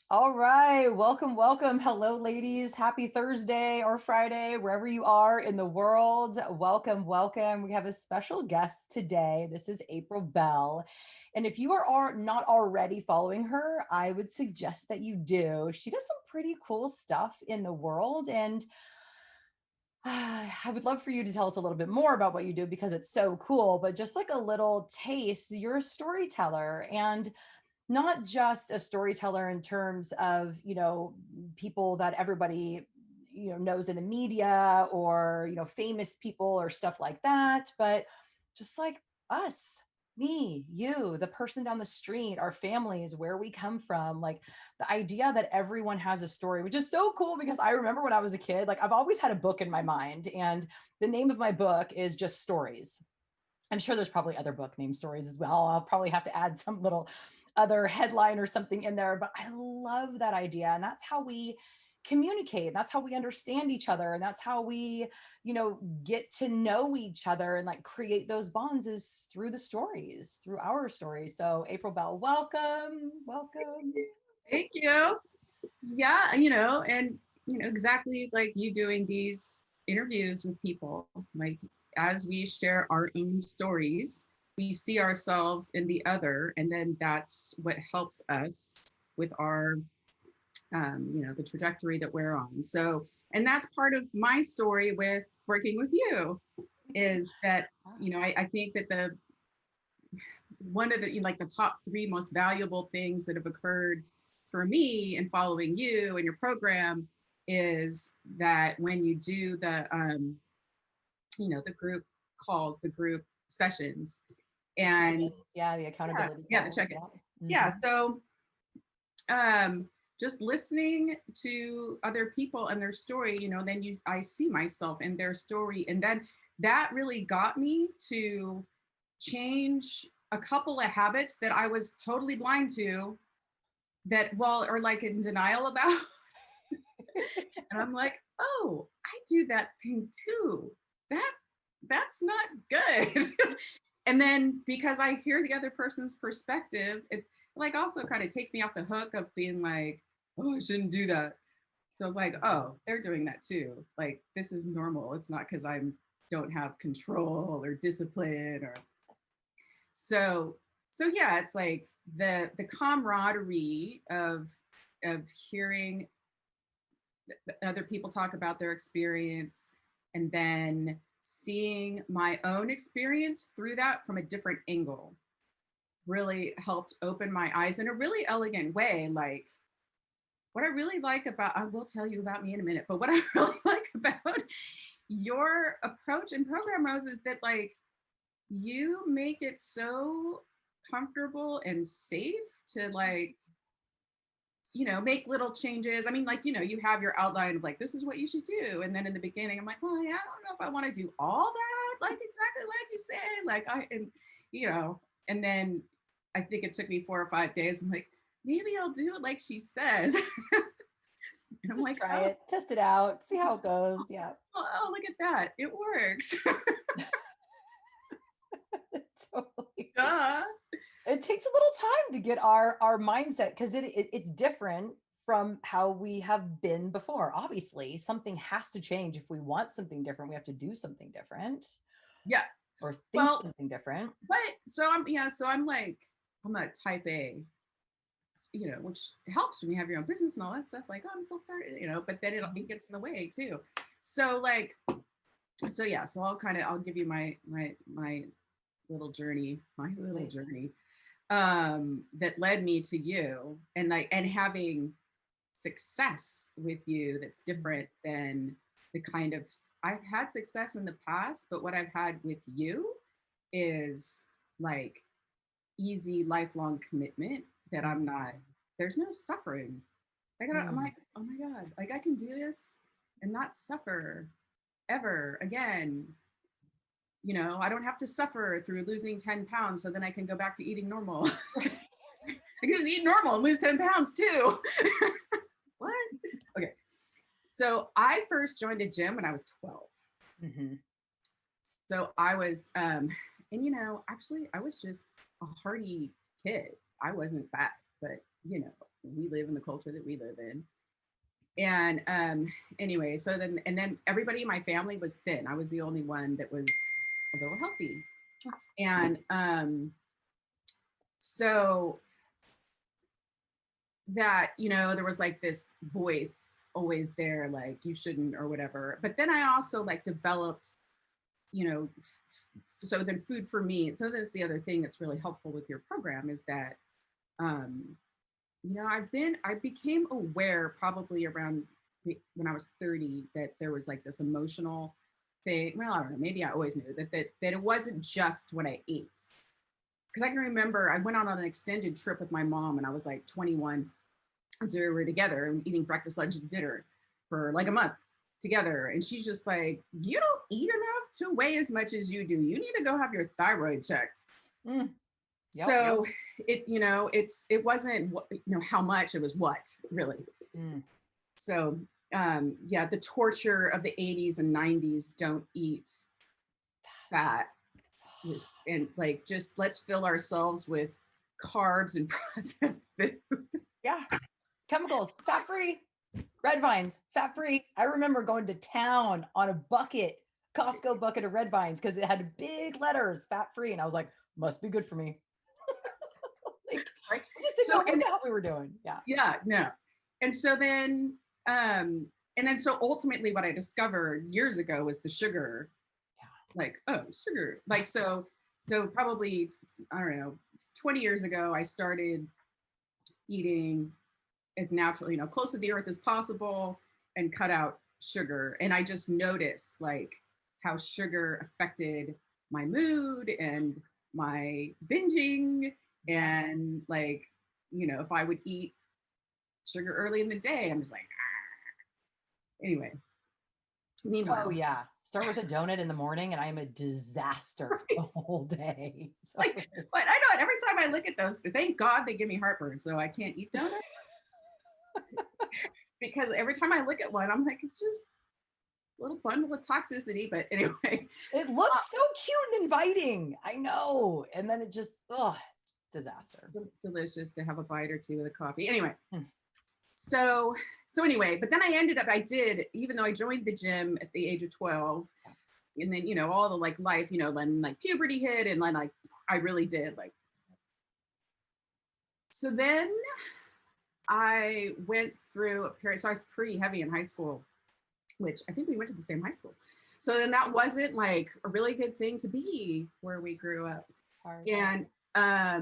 All right, welcome, welcome. Hello, ladies. Happy Thursday or Friday, wherever you are in the world. Welcome, welcome. We have a special guest today. This is April Bell. And if you are not already following her, I would suggest that you do. She does some pretty cool stuff in the world. And I would love for you to tell us a little bit more about what you do because it's so cool, but just like a little taste, you're a storyteller. And not just a storyteller in terms of, people that everybody, knows in the media or, famous people or stuff like that, but just like us, me, you, the person down the street, our families, where we come from, like the idea that everyone has a story, which is so cool because I remember when I was a kid, like I've always had a book in my mind and the name of my book is just Stories. I'm sure there's probably other book named Stories as well. I'll probably have to add some little other headline or something in there, but I love that idea. And that's how we communicate. That's how we understand each other. And that's how we, get to know each other and like create those bonds is through the stories, through our stories. So April Bell, welcome, welcome. Thank you. Yeah, and exactly like you doing these interviews with people, like as we share our own stories, we see ourselves in the other, and then that's what helps us with our, the trajectory that we're on. So, and that's part of my story with working with you is that, I think that the one of the like the top three most valuable things that have occurred for me in following you and your program is that when you do the group calls, the group sessions, and Yeah, the accountability yeah, the calls. check it. Yeah. Yeah, Mhm. so just listening to other people and their story, then I see myself in their story, and then that really got me to change a couple of habits that I was totally blind to that or like in denial about. And I'm like, oh, I do that thing too. That's not good. And then because I hear the other person's perspective, it like also kind of takes me off the hook of being like, oh, I shouldn't do that. So I was like, oh, they're doing that too. Like this is normal. It's not because I don't have control or discipline or so yeah, it's like the camaraderie of hearing other people talk about their experience and then seeing my own experience through that from a different angle really helped open my eyes in a really elegant way. Like what I really like about, I will tell you about me in a minute, but what I really like about your approach and program, Rose, is that like you make it so comfortable and safe to like make little changes. I mean, like, you have your outline of like, this is what you should do. And then in the beginning, I'm like, well, yeah, I don't know if I want to do all that, like exactly like you said. And then I think it took me 4 or 5 days. I'm like, maybe I'll do it like she says. And I'm Just like, try oh, it, test it out, see how it goes. Yeah. look at that. It works. Totally. Duh. It takes a little time to get our mindset because it's different from how we have been before. Obviously, something has to change. If we want something different, we have to do something different Yeah. or think Well, something different. but so I'm like, I'm a type A, which helps when you have your own business and all that stuff. Like, oh, I'm self-started, but then it gets in the way too. So like, so yeah, so I'll give you my little journey, Please. that led me to you and having success with you that's different than the kind of I've had success in the past, but what I've had with you is like easy lifelong commitment that I'm not, there's no suffering. I'm Mm. like, oh my God, like I can do this and not suffer ever again. I don't have to suffer through losing 10 pounds so then I can go back to eating normal. I can just eat normal and lose 10 pounds too. What? Okay. So I first joined a gym when I was 12. Mm-hmm. So I was, and actually I was just a hearty kid. I wasn't fat, but we live in the culture that we live in. And anyway, so then everybody in my family was thin. I was the only one that was a little healthy. And so that, you know, there was like this voice always there, like you shouldn't or whatever. But then I also like developed, you know, so then food for me. So that's the other thing that's really helpful with your program is that, you know, I became aware probably around when I was 30 that there was like this emotional thing. Well, I don't know, maybe I always knew that it wasn't just what I ate. Because I can remember I went on an extended trip with my mom and I was like 21. And so we were together and eating breakfast, lunch, and dinner for like a month together. And she's just like, you don't eat enough to weigh as much as you do. You need to go have your thyroid checked. Mm. Yep, So yep. it, you know, it wasn't, you know, how much, it was what really. Mm. So yeah, the torture of the 80s and 90s, don't eat fat and like just let's fill ourselves with carbs and processed food. Yeah. Chemicals, fat free. Red vines, fat free. I remember going to town on a bucket, Costco bucket of red vines because it had big letters, fat free. And I was like, must be good for me. Like, Right. we just didn't So know what the hell we were doing. Yeah. yeah, no. And so then so ultimately what I discovered years ago was the sugar. Yeah. Like, oh, sugar. Like so probably, I don't know, 20 years ago I started eating as natural, you know, close to the earth as possible and cut out sugar. And I just noticed like how sugar affected my mood and my binging. And like, you know, if I would eat sugar early in the day, I'm just like, ah. Anyway. Meanwhile. Oh yeah. Start with a donut in the morning and I am a disaster the whole day. So Like, but I know it. Every time I look at those, thank God they give me heartburn, so I can't eat donuts. Because every time I look at one, I'm like, it's just a little bundle of toxicity. But anyway, it looks so cute and inviting. I know. And then it just, oh, disaster. Delicious to have a bite or two of the coffee. Anyway, Hmm. so anyway, but then I did, even though I joined the gym at the age of 12, and then, you know, all the like life, you know, then like puberty hit and then like, I really did like. So then I went through a period, so I was pretty heavy in high school, which I think we went to the same high school. So then that wasn't like a really good thing to be where we grew up. And that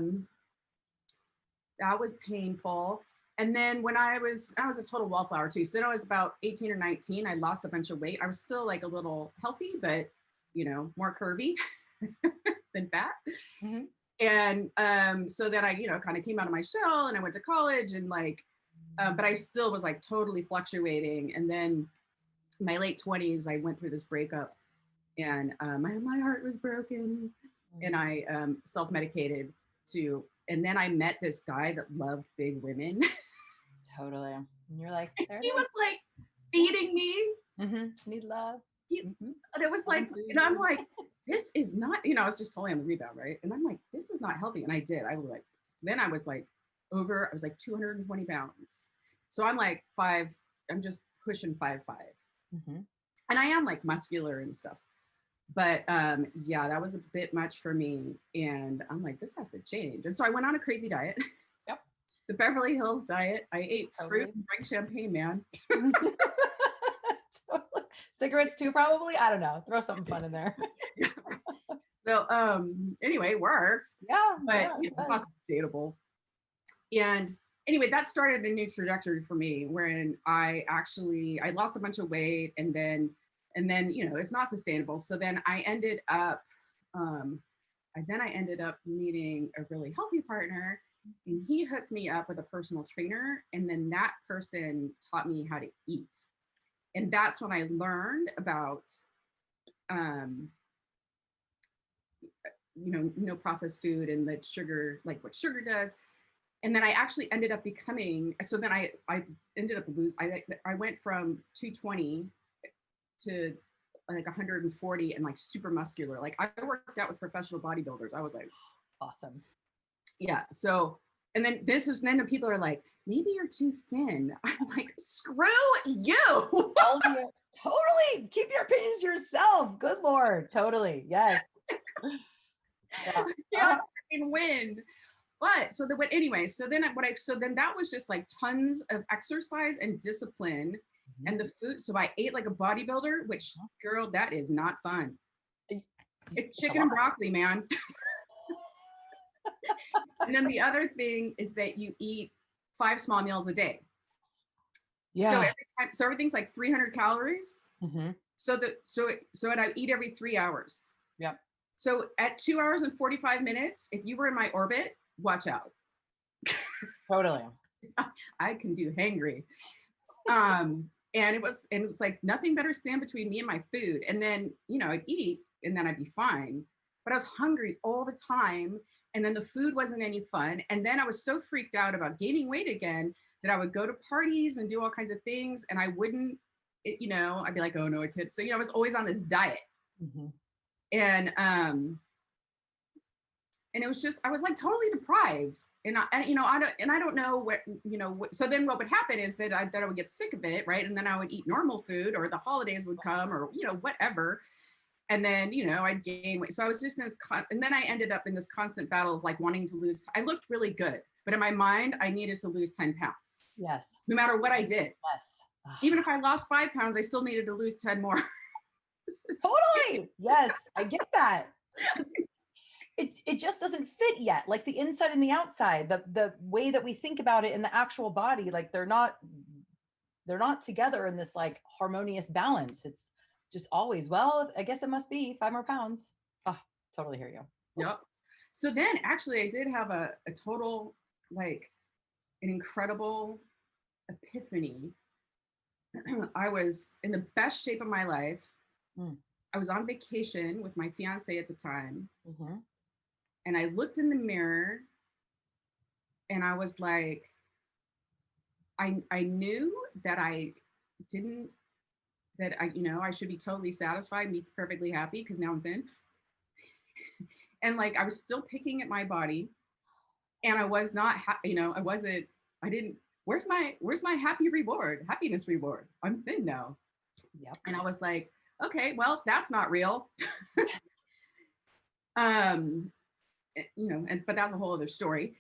was painful. And then when I was a total wallflower too. So then I was about 18 or 19. I lost a bunch of weight. I was still like a little healthy, but you know, more curvy than fat. Mm-hmm. And so then I, you know, kind of came out of my shell and I went to college and like, but I still was like totally fluctuating. And then my late 20s, I went through this breakup and my heart was broken and I self-medicated too. And then I met this guy that loved big women. Totally. And you're like, he was like feeding me. Mm-hmm. Need love. And it was like, and I'm like, this is not, you know, I was just totally on the rebound, right? And I'm like, this is not healthy. And I did. I was like, then I was like I was like 220 pounds. So I'm like I'm just pushing 5'5". Mm-hmm. And I am like muscular and stuff. But yeah, that was a bit much for me. And I'm like, this has to change. And so I went on a crazy diet. Yep. The Beverly Hills diet. I ate fruit and drank champagne, man. Totally. Cigarettes too, probably. I don't know. Throw something fun in there. So anyway, worked. Yeah. But yeah, you know, it's not sustainable. And anyway, that started a new trajectory for me wherein I lost a bunch of weight and then, you know, it's not sustainable. So then I ended up meeting a really healthy partner and he hooked me up with a personal trainer. And then that person taught me how to eat. And that's when I learned about, you know, no processed food and that sugar, like what sugar does. And then I actually ended up becoming, so then I ended up I went from 220 to like 140 and like super muscular. Like I worked out with professional bodybuilders. I was like, awesome. Yeah. So And then then people are like, maybe you're too thin. I'm like, screw you. All of you, totally keep your opinions to yourself. Good Lord. Totally. Yes. Yeah. Yeah, freaking win. But anyway, so then that was just like tons of exercise and discipline and the food. So I ate like a bodybuilder, which girl, that is not fun. It's It's a chicken and lot. broccoli, man. And then the other thing is that you eat 5 small meals a day. So Yeah. so everything's like 300 calories. Mm-hmm. And I eat every 3 hours. Yep. So at 2 hours and 45 minutes, if you were in my orbit, watch out. Totally. I can do hangry. And it was like nothing better stand between me and my food. And then, I'd eat and then I'd be fine. But I was hungry all the time. And then the food wasn't any fun. And then I was so freaked out about gaining weight again that I would go to parties and do all kinds of things. And I wouldn't, I'd be like, oh no, I can't. So, I was always on this diet. Mm-hmm. And it was just, I was like totally deprived. I don't know what, so then what would happen is that I would get sick of it, right? And then I would eat normal food, or the holidays would come, or, whatever. And then, I'd gain weight. So I was just in this, and then I ended up in this constant battle of like wanting to lose. I looked really good, but in my mind, I needed to lose 10 pounds. Yes. No matter what I did. Yes. Even if I lost 5 pounds, I still needed to lose 10 more. Totally. Yes. I get that. It just doesn't fit yet. Like the inside and the outside, the way that we think about it in the actual body, like they're not together in this like harmonious balance. It's just always, well, I guess it must be 5 more pounds. Oh, totally hear you. Yep. So then actually I did have a total, like an incredible epiphany. I was in the best shape of my life. I was on vacation with my fiance at the time. Mm-hmm. And I looked in the mirror and I was like, I knew that I should be totally satisfied and be perfectly happy because now I'm thin. And like, I was still picking at my body and I was not, where's my happiness reward? I'm thin now. Yep. And I was like, okay, well, that's not real. But that's a whole other story.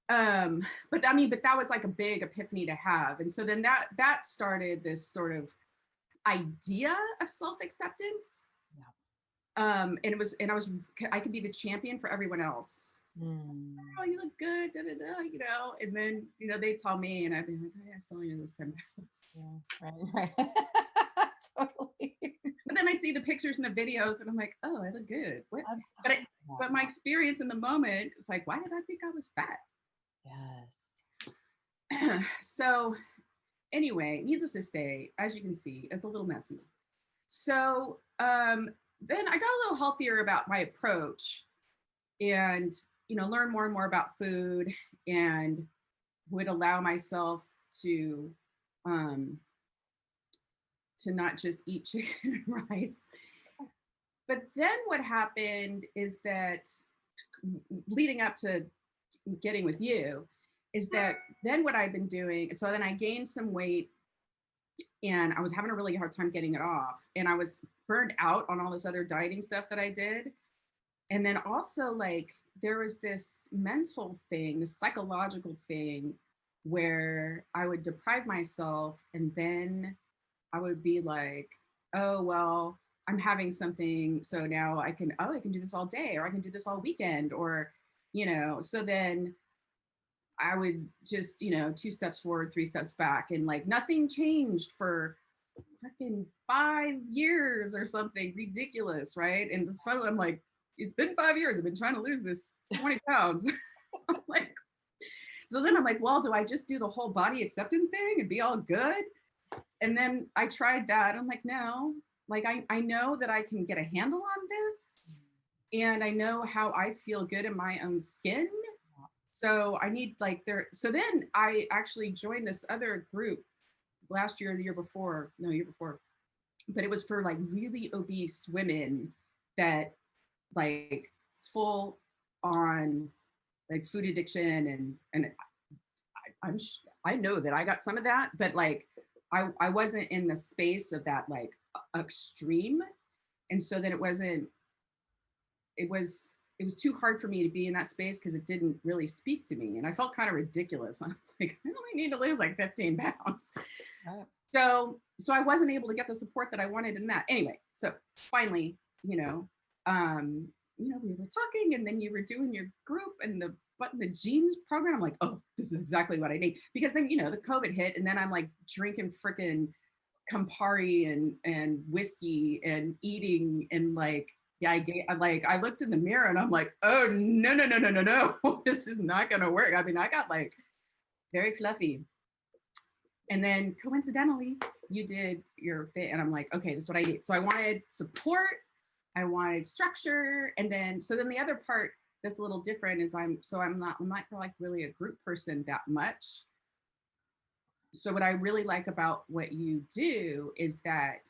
But that was like a big epiphany to have. And so then that started this sort of idea of self-acceptance. Yeah. I could be the champion for everyone else. Oh, you look good, da, da, da, and then, they tell me and I'd be like, hey, I still need those 10 pounds. Yeah, right. Totally. But then I see the pictures and the videos and I'm like, oh, I look good. What? But my experience in the moment, it's like, why did I think I was fat? Yes. So anyway, needless to say, as you can see, it's a little messy. So then I got a little healthier about my approach and, learn more and more about food and would allow myself to not just eat chicken and rice. But then what happened is that leading up to getting with you is that then what I've been doing, so then I gained some weight and I was having a really hard time getting it off. And I was burned out on all this other dieting stuff that I did. And then also like there was this mental thing, this psychological thing where I would deprive myself and then I would be like, oh, well, I'm having something. So now I can do this all day or I can do this all weekend or, so then I would just, 2 steps forward, 3 steps back and like nothing changed for fucking 5 years or something ridiculous. Right. And it's funny. I'm like, it's been 5 years. I've been trying to lose this 20 pounds. I'm like, so then I'm like, well, do I just do the whole body acceptance thing and be all good? And then I tried that. I'm like, no, like I know that I can get a handle on this and I know how I feel good in my own skin. So I need so then I actually joined this other group last year, year before, but it was for like really obese women that like full on like food addiction, and I know that I got some of that, but like I wasn't in the space of that like extreme, and so that it was it was too hard for me to be in that space because it didn't really speak to me, and I felt kind of ridiculous. I'm like, I only need to lose like 15 pounds. Right. So I wasn't able to get the support that I wanted in that. Anyway, so finally, we were talking, and then you were doing your group and the jeans program. I'm like, oh, this is exactly what I need. Because then, the COVID hit, and then I'm like drinking freaking Campari and whiskey and eating, and like, yeah, I looked in the mirror and I'm like, oh no, no, no, no, no, no. This is not gonna work. I mean, I got like very fluffy. And then coincidentally, you did your fit, and I'm like, okay, this is what I need. So I wanted support, I wanted structure, and then the other part that's a little different is I'm not like really a group person that much. So what I really like about what you do is that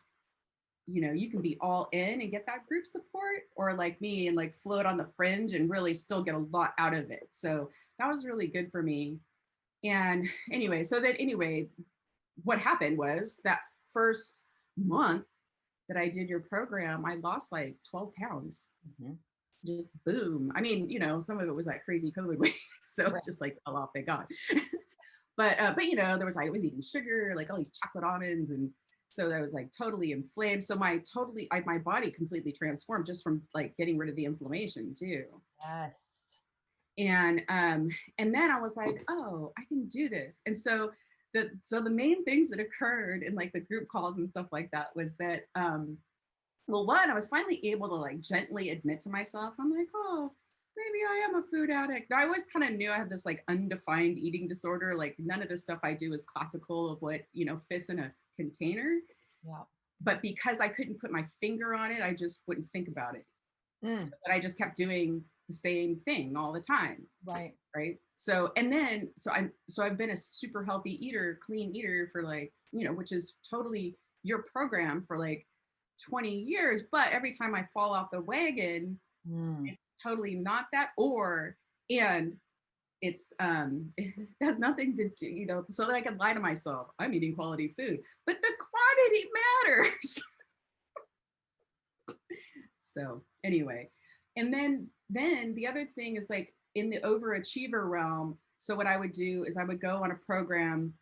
you can be all in and get that group support, or like me and like float on the fringe and really still get a lot out of it. So that was really good for me. And anyway, what happened was that first month that I did your program, I lost like 12 pounds. Mm-hmm. Just boom. I mean, some of it was that crazy COVID weight. So right. Just like fell off, thank God. but there was, I was eating sugar, like all these chocolate almonds. And so that was like totally inflamed. So my body completely transformed just from like getting rid of the inflammation too. Yes. And then I was like, oh, I can do this. And so the main things that occurred in like the group calls and stuff like that was that, well, one, I was finally able to like gently admit to myself, I'm like, oh, maybe I am a food addict. I always kind of knew I had this like undefined eating disorder. Like none of the stuff I do is classical of what, fits in a container. Yeah. But because I couldn't put my finger on it, I just wouldn't think about it. So that I just kept doing the same thing all the time. Right. So I've been a super healthy eater, clean eater for like, which is totally your program for like 20 years. But every time I fall off the wagon, it's totally not that, and it's it has nothing to do, so that I can lie to myself, I'm eating quality food, but the quantity matters. So anyway, and then the other thing is like in the overachiever realm. So what I would do is I would go on a program,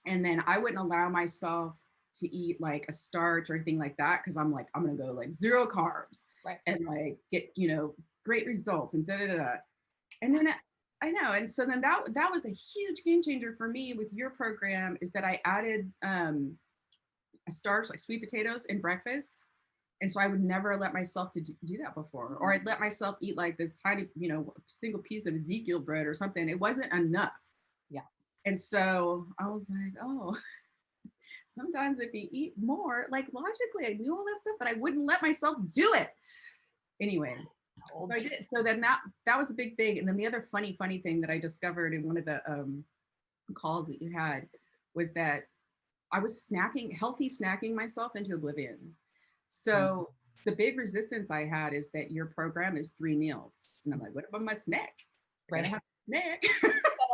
and then I wouldn't allow myself to eat like a starch or anything like that, because I'm like, I'm gonna go like 0 carbs, right, and like get great results and and then I know, and so then that was a huge game changer for me with your program, is that I added a starch like sweet potatoes in breakfast. And so I would never let myself to do that before, or I'd let myself eat like this tiny, single piece of Ezekiel bread or something. It wasn't enough. Yeah. And so I was like, oh, sometimes if you eat more, like logically, I knew all that stuff, but I wouldn't let myself do it. Anyway, so I did. So then that was the big thing. And then the other funny thing that I discovered in one of the calls that you had was that I was healthy snacking myself into oblivion. So the big resistance I had is that your program is 3 meals. And I'm like, what about my snack? Right. I have a snack.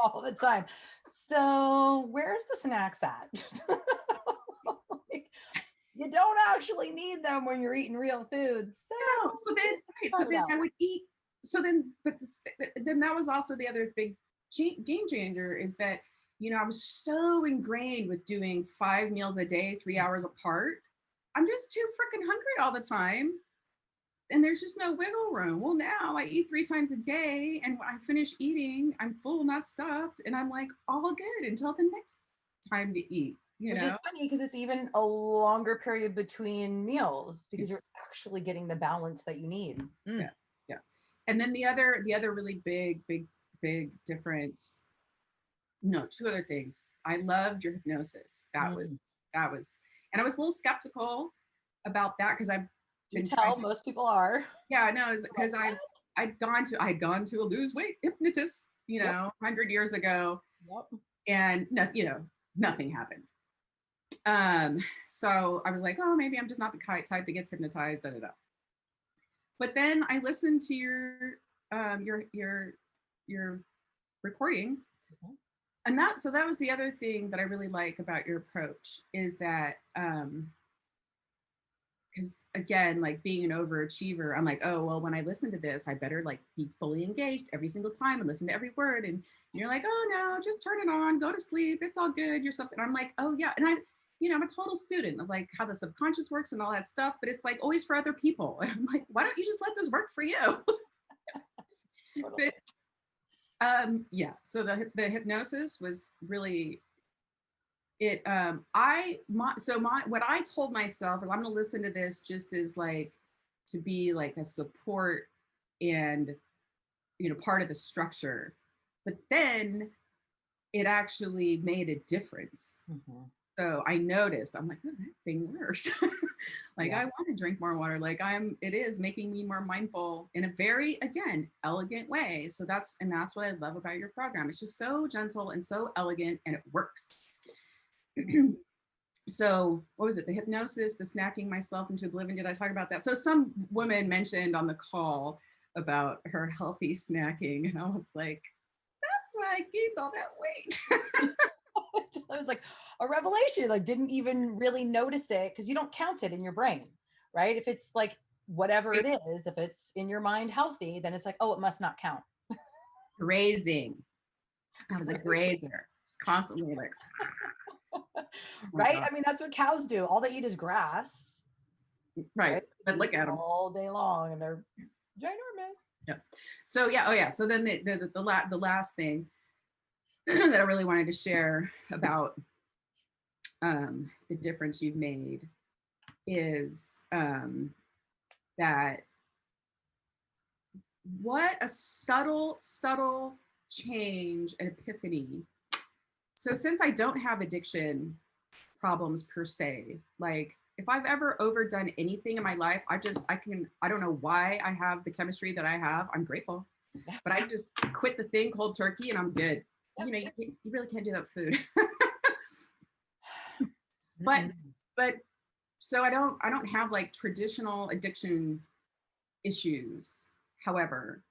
All the time. So where's the snacks at? Like, you don't actually need them when you're eating real food. So then I would eat. So then, but then that was also the other big game changer, is that, I was so ingrained with doing 5 meals a day, 3 hours apart. I'm just too freaking hungry all the time. And there's just no wiggle room. Well, now I eat 3 times a day, and when I finish eating, I'm full, not stuffed. And I'm like, all good until the next time to eat. Which is funny, because it's even a longer period between meals, because you're actually getting the balance that you need. Yeah. And then the other really big difference. No, 2 other things. I loved your hypnosis. That was, and I was a little skeptical about that, because I've been most people are. Yeah, no, because I'd gone to a lose weight hypnotist, 100 years ago. Yep. And nothing happened. So I was like, oh, maybe I'm just not the type that gets hypnotized. But then I listened to your your recording. Mhm. And that was the other thing that I really like about your approach is that because again, like being an overachiever, I'm like, oh well, when I listen to this, I better like be fully engaged every single time and listen to every word. And you're like, oh no, just turn it on, go to sleep, it's all good. You're something. I'm like, oh yeah, and I'm a total student of like how the subconscious works and all that stuff, but it's like always for other people. And I'm like, why don't you just let this work for you? Totally. Yeah. So the hypnosis was really it so my what I told myself is I'm gonna listen to this just as like to be like a support and part of the structure. But then it actually made a difference. Mhm. So I noticed, I'm like, oh, that thing works. Like Yeah. I want to drink more water. Like it is making me more mindful in a very, again, elegant way. So that's what I love about your program. It's just so gentle and so elegant and it works. So what was it? The hypnosis, the snacking myself into oblivion. Did I talk about that? So some woman mentioned on the call about her healthy snacking. And I was like, that's why I gained all that weight. It was like a revelation, like didn't even really notice it because you don't count it in your brain, right? If it's like whatever it is, if it's in your mind healthy, then it's like, oh, it must not count. Grazing. I was a grazer. Just constantly like, oh my Right? God. I mean, that's what cows do. All they eat is grass, Right. right? They But eat look at them. all day long and they're ginormous. Yeah. So yeah. Oh yeah. So then the last thing that I really wanted to share about the difference you've made is that what a subtle change and epiphany. So since I don't have addiction problems per se, like if I've ever overdone anything in my life, I don't know why I have the chemistry that I have. I'm grateful, but I just quit the thing cold turkey and I'm good. Yep. You really can't do that with food. but Mm-mm. but so I don't have like traditional addiction issues. However,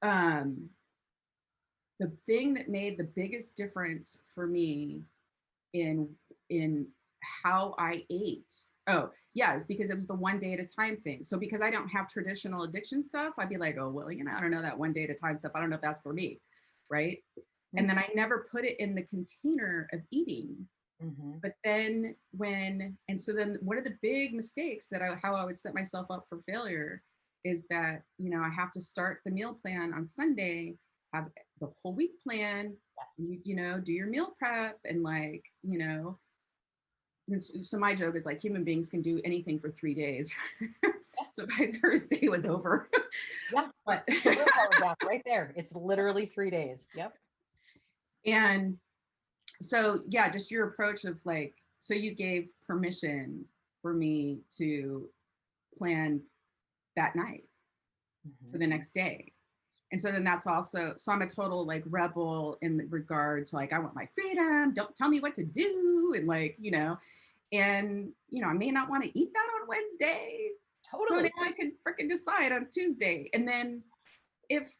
um, the thing that made the biggest difference for me in in how I ate. Oh, yeah, it's because it was the one day at a time thing. So because I don't have traditional addiction stuff, I'd be like, oh well, I don't know that one day at a time stuff. I don't know if that's for me, right? And then I never put it in the container of eating. Mm-hmm. But then then one of the big mistakes how I would set myself up for failure is that I have to start the meal plan on Sunday, have the whole week planned, Yes. do your meal prep and so my joke is like human beings can do anything for 3 days. Yeah. So by Thursday it was over. Yeah. But The willpower gap right there. It's literally 3 days. Yep. and so yeah, just your approach of like, so you gave permission for me to plan that night for Mm-hmm. the next day. And so then that's also, so I'm a total like rebel in regard to like, I want my freedom. Don't tell me what to do. And like, and I may not want to eat that on Wednesday. So now Totally. I can freaking decide on Tuesday. And then if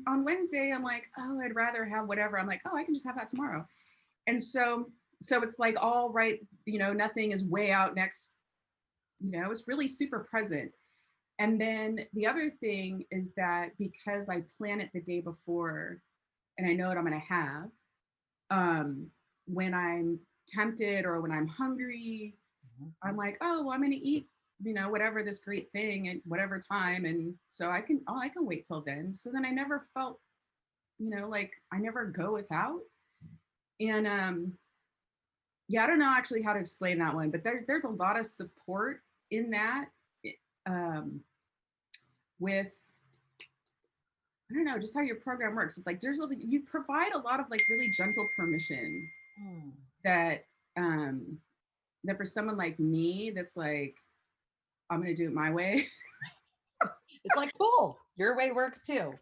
on Wednesday I'm like, oh, I'd rather have whatever, I'm like, oh, I can just have that tomorrow. And so it's like all right, nothing is way out next, it's really super present. And then the other thing is that because I plan it the day before and I know what I'm going to have, when I'm tempted or when I'm hungry, Mm-hmm. I'm like, oh, well, I'm going to eat, whatever this great thing at whatever time. And so I can wait till then. So then I never felt, like I never go without. And yeah, I don't know actually how to explain that one, but there's a lot of support in that. Um, with I don't know, just how your program works. It's like you provide a lot of like really gentle permission Mm. that um that for someone like me that's like, I'm gonna do it my way. It's like, cool, your way works too.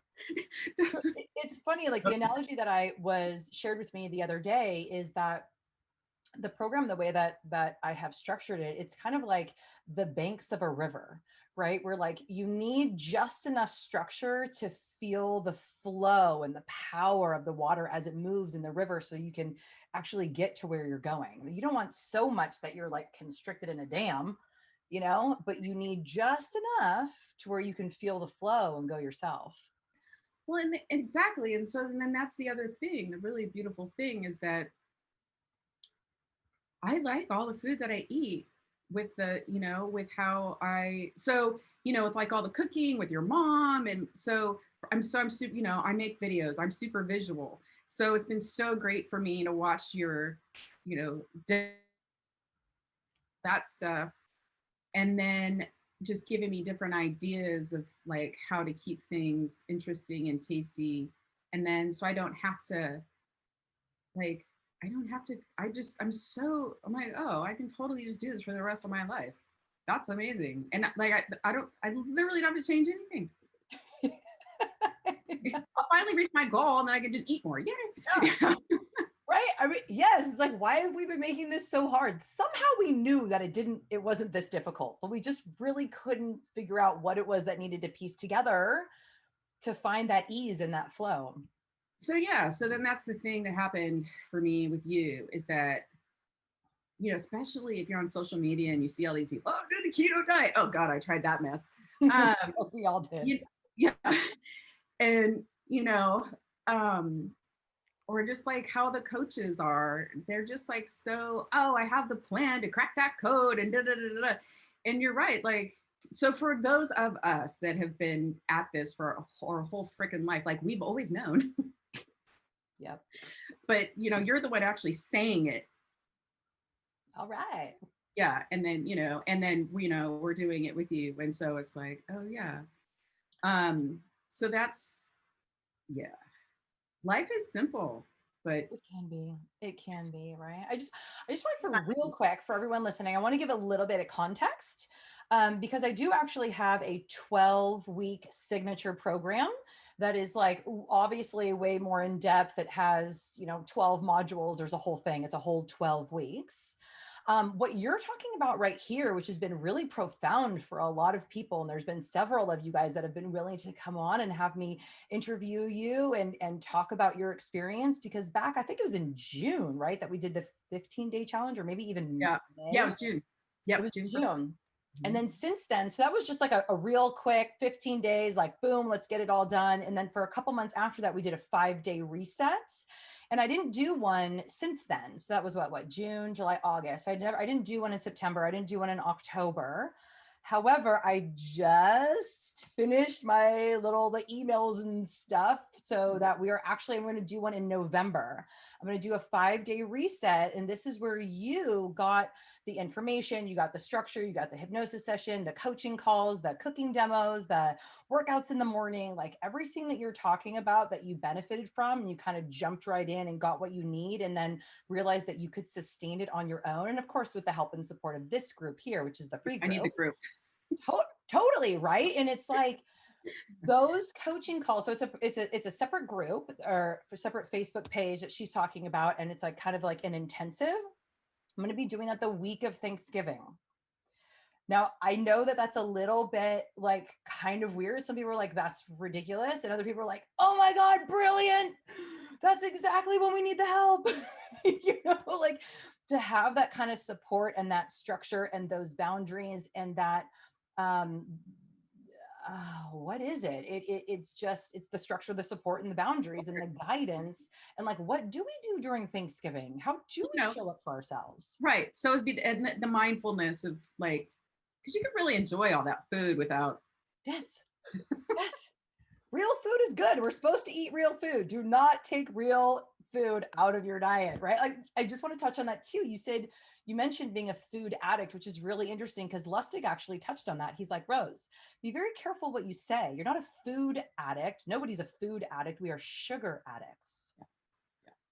So it's funny, like the analogy that I was shared with me the other day is that the program, the way that I have structured it, it's kind of like the banks of a river, right? Where like you need just enough structure to feel the flow and the power of the water as it moves in the river so you can actually get to where you're going. You don't want so much that you're like constricted in a dam, but you need just enough to where you can feel the flow and go yourself. Well, and exactly. And so then that's the other thing. The really beautiful thing is that I like all the food that I eat with with how with like all the cooking with your mom. And so I'm super, I make videos, I'm super visual. So it's been so great for me to watch your, you know, that stuff. And then just giving me different ideas of like how to keep things interesting and tasty. And then so I don't have to like I don't have to I'm like, oh, I can totally just do this for the rest of my life. That's amazing. And like I literally don't have to change anything. I'll finally reach my goal and then I can just eat more. Yay. Yeah. Right? I mean, yes, it's like, why have we been making this so hard? Somehow we knew that it wasn't this difficult, but we just really couldn't figure out what it was that needed to piece together to find that ease and that flow. So yeah, so then that's the thing that happened for me with you is that especially if you're on social media and you see all these people, oh, do the keto diet. Oh God, I tried that mess. Um, We all did. you, yeah, and um, or just like how the coaches are, they're just like, so, oh, I have the plan to crack that code and da da da da. And you're right, like, so for those of us that have been at this for our whole freaking life, like we've always known. Yep. But you're the one actually saying it. All right. Yeah, and then we're doing it with you, and so it's like, oh yeah. So that's, yeah, life is simple, but It can be. It can be, right? I just want for real quick for everyone listening, I want to give a little bit of context because I do actually have a 12-week signature program that is like obviously way more in depth. It has, 12 modules. There's a whole thing. It's a whole 12 weeks. What you're talking about right here, which has been really profound for a lot of people, and there's been several of you guys that have been willing to come on and have me interview you and talk about your experience, because back, I think it was in June, right, that we did the 15-day challenge, or maybe even yeah, May. yeah, it was June. It Yep, was June 1st. June. And then since then, so that was just like a real quick 15 days, like boom, let's get it all done. And then for a couple months after that, we did a 5-day reset. And I didn't do one since then. So that was what, June, July, August. So I didn't do one in September. I didn't do one in October. However, I just finished the emails and stuff so that I'm going to do one in November. I'm going to do a 5-day reset. And this is where you got the information, you got the structure, you got the hypnosis session, the coaching calls, the cooking demos, the workouts in the morning, like everything that you're talking about that you benefited from, and you kind of jumped right in and got what you need, and then realized that you could sustain it on your own. And of course, with the help and support of this group here, which is the free I need the group. group. Totally, right? And it's like those coaching calls. So it's a separate group or a separate Facebook page that she's talking about, and it's like kind of like an intensive. I'm going to be doing that the week of Thanksgiving. Now, I know that that's a little bit like kind of weird. Some people are like, that's ridiculous. And other people are like, oh my God, brilliant. That's exactly when we need the help. Like to have that kind of support and that structure and those boundaries and that, what is it? It's the structure, the support, and the boundaries and the guidance. And like, what do we do during Thanksgiving? How do we show up for ourselves? Right. So it'd be the mindfulness of like, because you can really enjoy all that food without. Yes. Yes. Real food is good. We're supposed to eat real food. Do not take real food out of your diet, right? Like, I just want to touch on that too. You mentioned being a food addict, which is really interesting because Lustig actually touched on that. He's like, Rose, be very careful what you say. You're not a food addict. Nobody's a food addict. We are sugar addicts.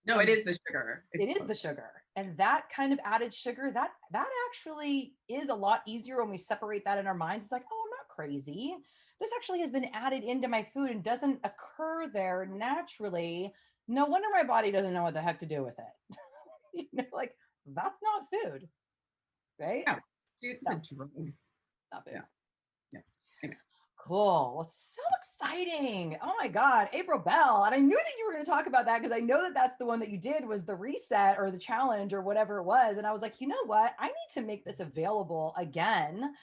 No, it is the sugar. It is the sugar. And that kind of added sugar, that actually is a lot easier when we separate that in our minds. It's like, oh, I'm not crazy. This actually has been added into my food and doesn't occur there naturally. No wonder my body doesn't know what the heck to do with it. Like, That's not food, right? No, dude, it's a No, drug. not food. Yeah. Yeah. Anyway. Cool. Well, so exciting. Oh my God, April Bell. And I knew that you were going to talk about that because I know that that's the one that you did was the reset or the challenge or whatever it was. And I was like, you know what? I need to make this available again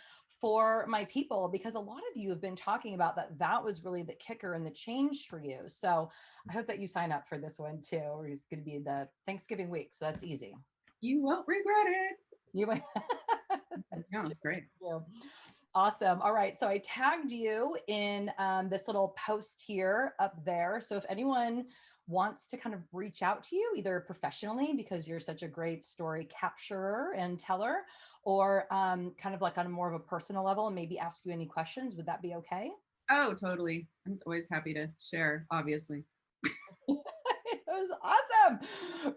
for my people because a lot of you have been talking about that. That was really the kicker and the change for you. So I hope that you sign up for this one too. It's going to be the Thanksgiving week. So that's easy. You won't regret it. You that's No, true. it's great. That's true. Awesome. All right. So I tagged you in this little post here up there. So if anyone wants to kind of reach out to you, either professionally, because you're such a great story capturer and teller, or kind of like on a more of a personal level and maybe ask you any questions, would that be okay? Oh, totally. I'm always happy to share, obviously. It was awesome,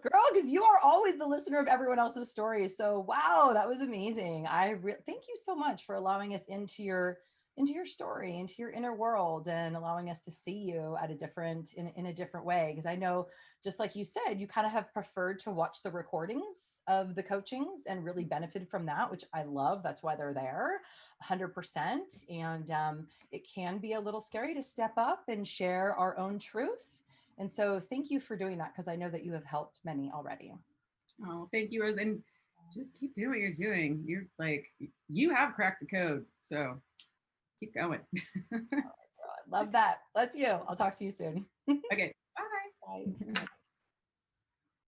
girl, because you are always the listener of everyone else's stories. So wow, that was amazing. Thank you so much for allowing us into your story, into your inner world, and allowing us to see you at a different in a different way. Because I know, just like you said, you kind of have preferred to watch the recordings of the coachings and really benefited from that, which I love. That's why they're there, 100%. And it can be a little scary to step up and share our own truth, and so thank you for doing that because I know that you have helped many already. Oh, thank you, Rose. And just keep doing what you're doing. You're like, you have cracked the code. So keep going. I love that. Bless you. I'll talk to you soon. Okay. Bye. Bye.